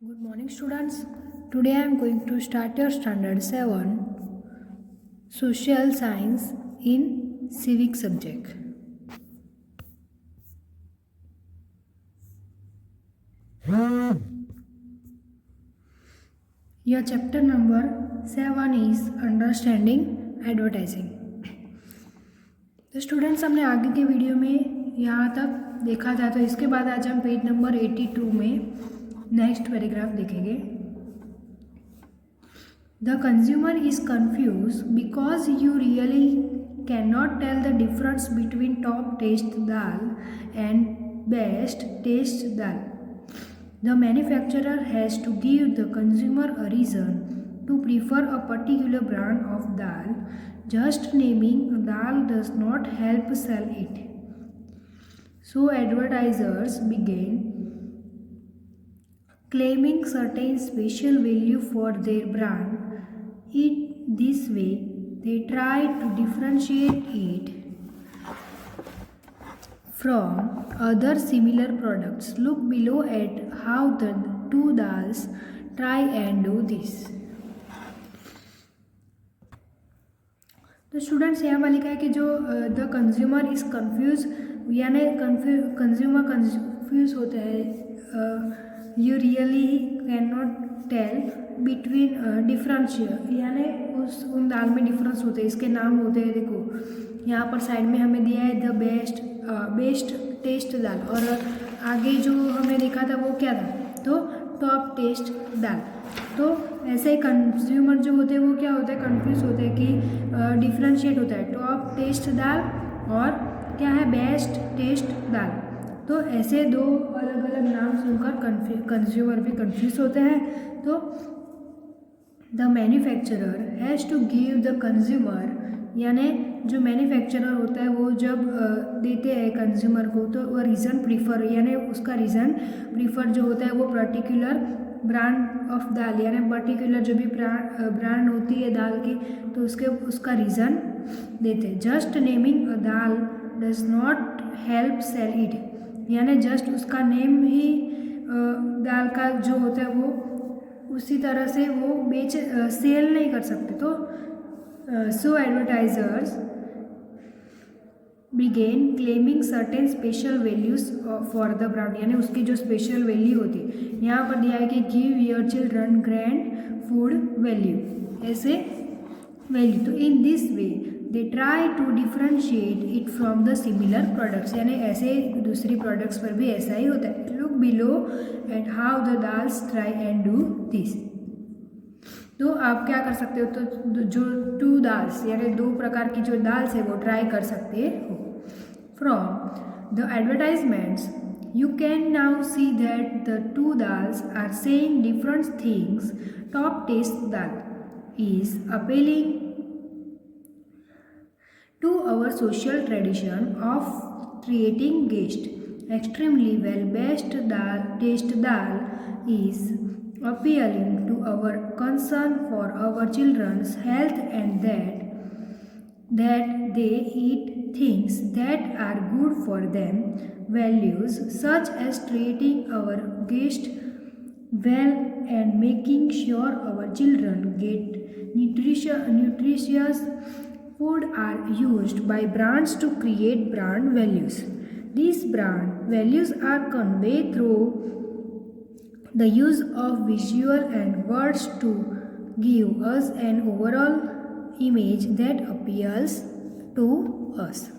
Good morning, students. Today I am going to start your standard 7 social science in civic subject. Your chapter number 7 is understanding advertising. तो students, हमने आगे के video में यहाँ तक देखा था, तो इसके बाद आज हम पेज नंबर 82 में नेक्स्ट पैराग्राफ देखेंगे. The consumer is confuse because you really can not tell the difference between top taste dal and best taste dal. The manufacturer has to give the consumer a reason to prefer a particular brand of dal. Just naming a dal does not help sell it. So advertisers began claiming certain special value for their brand. In this way, they tried to differentiate it from other similar products. Look below at how the two dals try and do this. तो students, यहाँ पर लिखा है कि जो the consumer is confuse, यानी consumer confuse होते हैं. You really can not tell between differential, यानी उन दाल में डिफरेंस होते हैं, इसके नाम होते हैं. देखो यहाँ पर साइड में हमें दिया है द बेस्ट टेस्ट दाल, और आगे जो हमें देखा था वो क्या था, तो टॉप टेस्ट दाल. तो ऐसे कंज्यूमर जो होते हैं वो क्या होता है, कंफ्यूज होते हैं कि डिफ्रेंशिएट होता है टॉप टेस्ट दाल और क्या है बेस्ट टेस्ट दाल. तो ऐसे दो अलग अलग नाम सुनकर कंज्यूमर भी कंफ्यूज होते हैं. तो the manufacturer has to give the consumer, यानी जो मैन्युफैक्चरर होता है वो जब देते हैं कंज्यूमर को, तो वो रीज़न प्रीफर, यानी उसका रीज़न प्रीफर जो होता है वो पर्टिकुलर ब्रांड ऑफ दाल, यानी पर्टिकुलर जो भी ब्रांड होती है दाल की, तो उसका रीज़न देते हैं. Just naming a dal does not help sell it, यानी जस्ट उसका नेम ही दाल का जो होता है वो उसी तरह से वो सेल नहीं कर सकते. तो so advertisers begin claiming certain special values for the brand, यानी उसकी जो स्पेशल वैल्यू होती है, यहाँ पर दिया है कि give your children grand food value, ऐसे वैल्यू. तो in this way they try to differentiate it from the similar products, यानी ऐसे दूसरी प्रोडक्ट्स पर भी ऐसा ही होता है. Look below at how the dals try and do this. तो आप क्या कर सकते हो, तो जो टू दाल्स, यानी दो प्रकार की जो दाल्स है वो ट्राई कर सकते हो. From the advertisements you can now see that the two dals are saying different things. Top taste dal is appealing to our social tradition of treating guests extremely well. Best taste dal is appealing to our concern for our children's health and that they eat things that are good for them. Values such as treating our guests well and making sure our children get nutritious food are used by brands to create brand values. These brand values are conveyed through the use of visual and words to give us an overall image that appeals to us.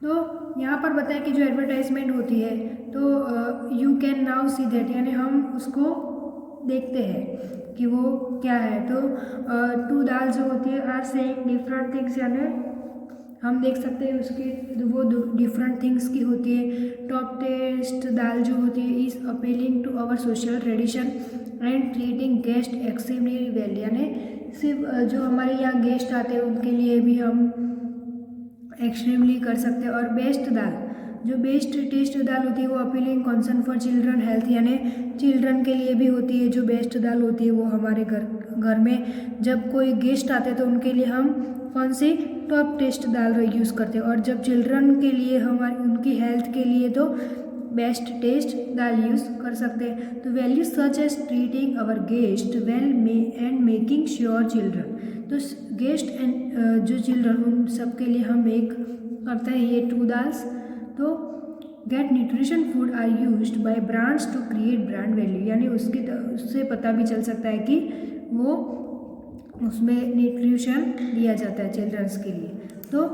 तो यहाँ पर बताया कि जो advertisement होती है, तो you can now see that, यानी हम उसको देखते हैं कि वो क्या है. तो टू दाल जो होती है आर सेइंग डिफरेंट थिंग्स, यानी हम देख सकते हैं उसकी वो डिफरेंट थिंग्स की होती है. टॉप टेस्ट दाल जो होती है is appealing to our social tradition and treating guest extremely well, यानी सिर्फ जो हमारे यहाँ गेस्ट आते हैं उनके लिए भी हम एक्सट्रीमली कर सकते हैं. और बेस्ट दाल, जो बेस्ट टेस्ट दाल होती है वो appealing concern for children health, यानी चिल्ड्रन के लिए भी होती है. जो बेस्ट दाल होती है वो हमारे घर में जब कोई गेस्ट आते हैं तो उनके लिए हम कौन सी टॉप टेस्ट दाल यूज़ करते हैं. और जब चिल्ड्रन के लिए हमारी उनकी हेल्थ के लिए तो बेस्ट टेस्ट दाल यूज़ कर सकते हैं। तो values such as treating our guest well and making sure children, तो गेस्ट एंड जो चिल्ड्रन उन सब के लिए हम मेक करते हैं ये 2 दाल्स। तो get nutrition food are used by brands to create brand value, यानी उससे पता भी चल सकता है कि वो उसमें न्यूट्रिशन दिया जाता है चिल्ड्रंस के लिए। तो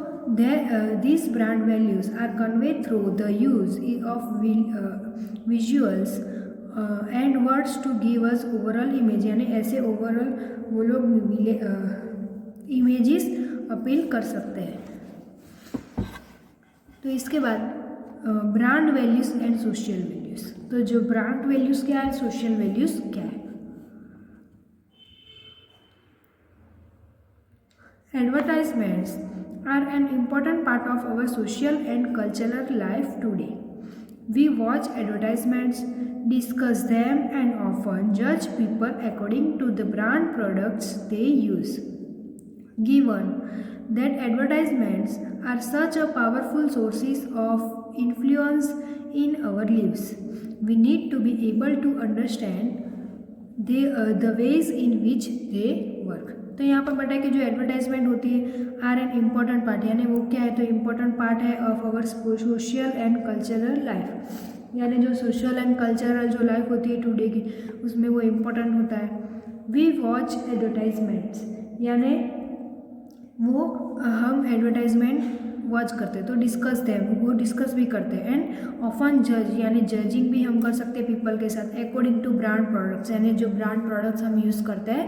these brand values are conveyed through the use of visuals and words to give us overall image, यानी ऐसे ओवरऑल वो लोग इमेजेस अपील कर सकते हैं। तो इसके बाद brand values and social values. तो जो ब्रांड वैल्यूज क्या है, सोशल वैल्यूज क्या है। Advertisements are an important part of our social and cultural life today. We watch advertisements, discuss them, and often judge people according to the brand products they use. Given that advertisements are such a powerful sources of influence in our lives, we need to be able to understand the ways in which they work. तो यहाँ पर बताया कि जो advertisement होती है are an important part, यानी वो क्या है, तो इम्पॉर्टेंट पार्ट है of our social and cultural life, यानी जो सोशल एंड कल्चरल जो लाइफ होती है टुडे की उसमें वो इम्पोर्टेंट होता है। वी वॉच एडवर्टाइजमेंट्स, यानी वो हम एडवर्टाइजमेंट वॉच करते हैं। तो डिस्कस देम, वो डिस्कस भी करते हैं। एंड ऑफन जज, यानी जजिंग भी हम कर सकते हैं पीपल के साथ अकॉर्डिंग टू ब्रांड प्रोडक्ट्स, यानी जो ब्रांड प्रोडक्ट्स हम यूज़ करते हैं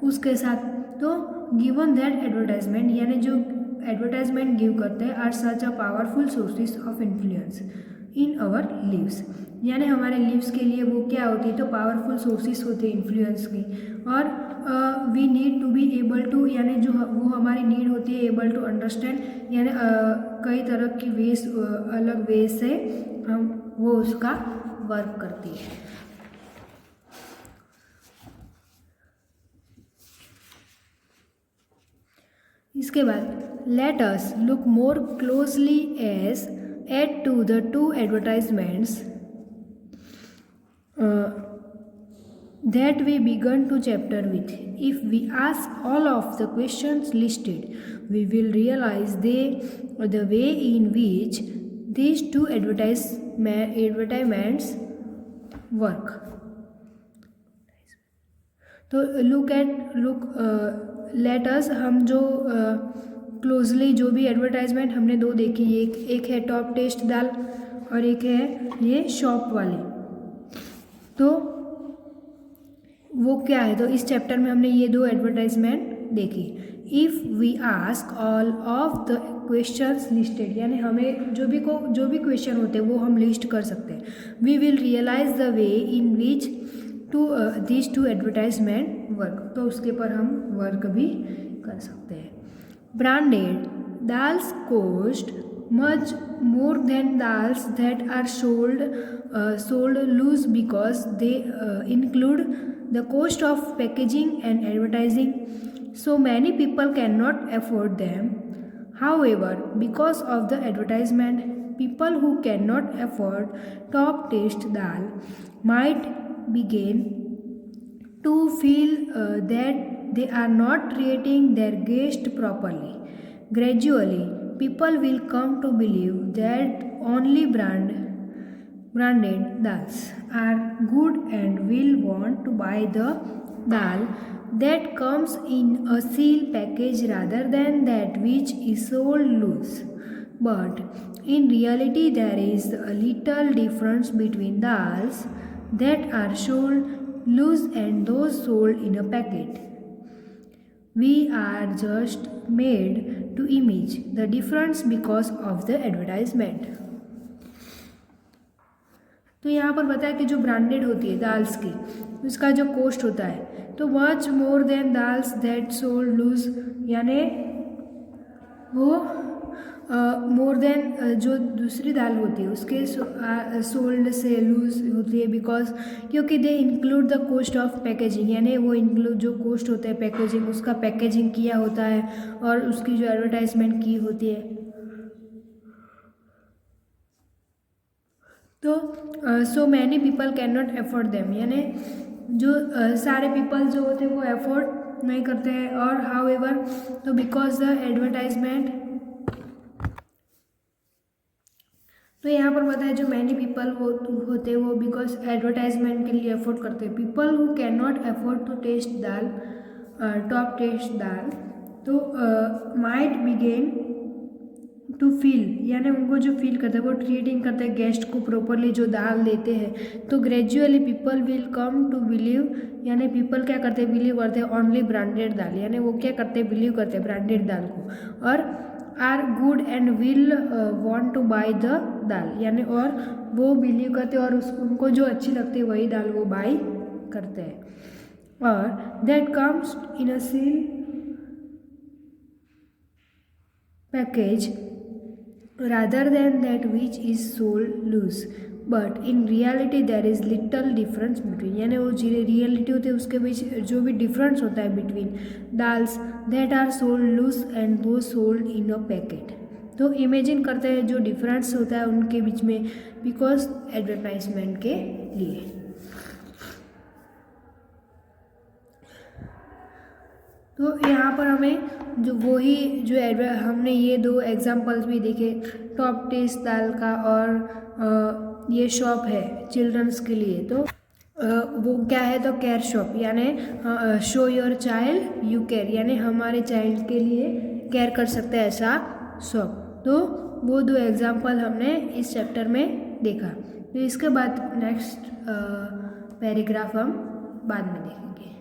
उसके साथ। तो गिवन दैट एडवर्टाइजमेंट, यानी जो एडवर्टाइजमेंट गिव करते हैं are such a powerful sources of influence in our lives, यानी हमारे लिव्स के लिए वो क्या होती है, तो पावरफुल सोर्सेज होते हैं इन्फ्लुएंस की। और we need to be able to, यानी जो वो हमारी नीड होती है एबल टू अंडरस्टैंड, यानी कई तरह की वेज अलग वेज से हम वो उसका वर्क करती है। इसके बाद let us look more closely at to the 2 advertisements that we began to chapter with. If we ask all of the questions listed, we will realize the way in which these 2 advertisements work. तो let us, हम जो closely जो भी advertisement हमने 2 देखी, एक है top taste दाल और एक है ये शॉप वाली। तो वो क्या है, तो इस चैप्टर में हमने ये 2 एडवर्टाइजमेंट देखी। If we ask all of the questions listed, यानी हमें जो भी क्वेश्चन होते हैं वो हम लिस्ट कर सकते हैं। We will realise the way in which these 2 advertisement work, तो उसके पर हम वर्क भी कर सकते हैं। Branded dals cost much more than dals that are sold loose because they include the cost of packaging and advertising, so many people cannot afford them. However, because of the advertisement, people who cannot afford top taste dal might begin to feel that they are not treating their guest properly. Gradually, people will come to believe that only branded dals are good and will want to buy the dal that comes in a sealed package rather than that which is sold loose. But in reality, there is a little difference between dals that are sold loose and those sold in a packet. We are just made to image the difference because of the advertisement. तो यहाँ पर बताया कि जो branded होती है दाल्स की, उसका जो कॉस्ट होता है तो much more than dals that sold loose, यानी वो मोर देन जो दूसरी दाल होती है उसके सोल्ड से लूज होती है, बिकॉज क्योंकि they include the cost of packaging, यानी वो इंक्लूड जो कॉस्ट होता है पैकेजिंग, उसका पैकेजिंग किया होता है और उसकी जो एडवर्टाइजमेंट की होती है। तो so many people can not afford them, यानी जो सारे पीपल जो होते हैं वो एफोर्ड नहीं करते हैं। और हाउ एवर, तो बिकॉज द एडवर्टाइजमेंट, तो यहाँ पर बताया जो मैनी पीपल वो होते हैं वो बिकॉज एडवर्टाइजमेंट के लिए अफोर्ड करते हैं। People who can not afford to taste dal, top taste dal, तो माइट बिगेन टू फील, यानी उनको जो फील करते हैं वो ट्रीटिंग करते हैं गेस्ट को प्रॉपरली जो दाल देते हैं। तो gradually people will come to believe, यानी पीपल क्या करते हैं, बिलीव करते हैं ओनली ब्रांडेड दाल, यानी वो क्या करते हैं, बिलीव करते हैं ब्रांडेड दाल को। और are good and will want to buy the dal, यानी और वो बिलीव करते हैं और उनको जो अच्छी लगती है वही दाल वो बाय करते हैं। और that comes in a seal package rather than that which is sold loose, but in reality there is little difference between, यानी वो रियलिटी होती है उसके बीच जो भी डिफरेंस होता है between dals that are sold loose and those sold in a packet। तो इमेजिन करते हैं जो डिफरेंस होता है उनके बीच में बिकॉज एडवर्टाइजमेंट के लिए। तो यहाँ पर हमें जो वही जो हमने ये दो एग्जांपल्स भी देखे, टॉप टेस्ट दाल का और ये शॉप है चिल्ड्रंस के लिए, तो वो क्या है, तो केयर शॉप, यानी show your child you care, यानी हमारे चाइल्ड के लिए केयर कर सकते हैं ऐसा शॉप। तो वो दो एग्जांपल हमने इस चैप्टर में देखा। तो इसके बाद नेक्स्ट पैराग्राफ हम बाद में देखेंगे।